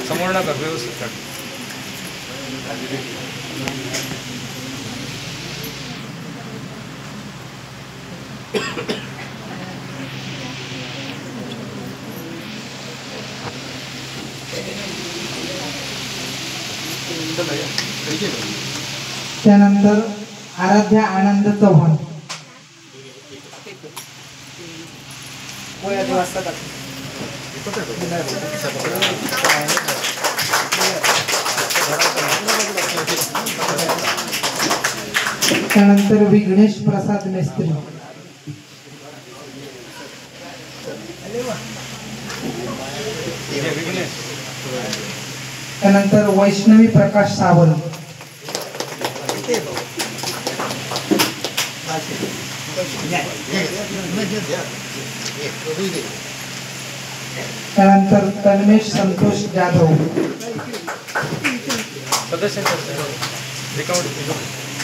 समोर नका व्यवस्थित काढ. त्यानंतर आराध्या आनंद चव्हाण. त्यानंतर विघ्नेश प्रसाद मिस्त्री. त्यानंतर वैष्णवी प्रकाश सावंत. त्यानंतर तन्मेश संतोष जाधव.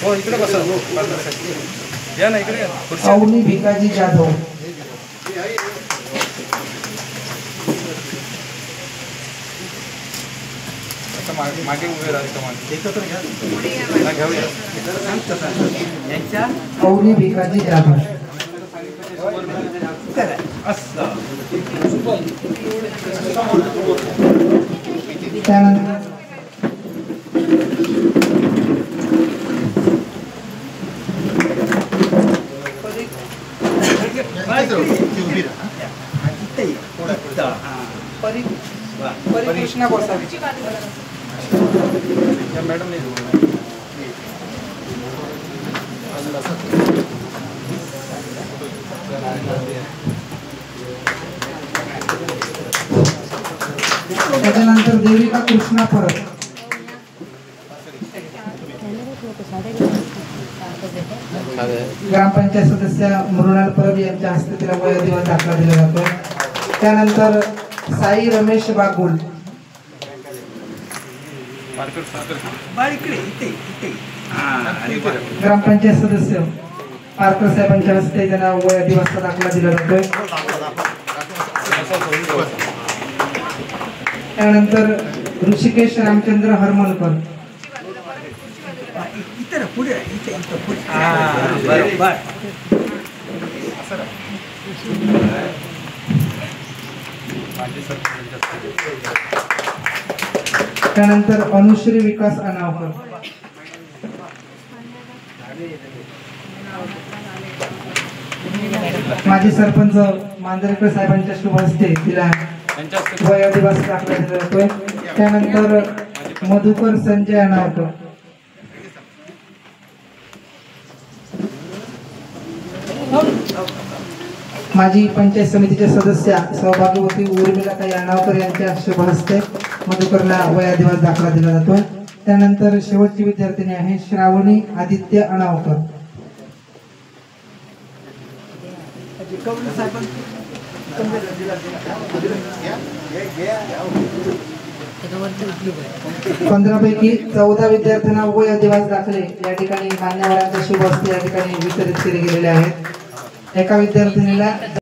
हो इकडे बसा. या ना इकडे. अवनी भिकाजी जाधव. मागे उभे राहायचं. अवनी भिकाजी जाधव. त्यानंतर कृष्णा गोसावी. मॅडम नाही. त्याच्यानंतर देविका कृष्णा परत. ग्रामपंचायत सदस्य मृणाल परब यांच्या हस्ते तिला वयोदिवस दाखला दिला जातो. त्यानंतर साई रमेश बागुल. ग्रामपंचायत सदस्य पारकर साहेबांच्या हस्ते त्यांना वयोदिवसचा दाखला दिला जातोय. त्यानंतर ऋषिकेश रामचंद्र हरमलकर. त्यानंतर अनुश्री विकास अनावकर. माजी सरपंच मांजरेकर साहेबांच्या शुभ हस्ते तिला वयोदिवस दाखला दिला जातोय. त्यानंतर मधुकर संजय अनावकर. माजी पंचायत समितीचे सदस्य सहभागीवती उर्मिलाताई अनावकर यांच्या शुभ हस्ते मधुकरला वयोदिवस दाखला दिला जातोय. त्यानंतर शेवटची विद्यार्थिनी आहे श्रावणी आदित्य अनावकर. पंधरापैकी 14 विद्यार्थ्यांना वयोदिवस दाखले या ठिकाणी मान्यवरांच्या शुभ हस्ते या ठिकाणी वितरित केले गेलेले आहेत. एका विद्यार्थिनीला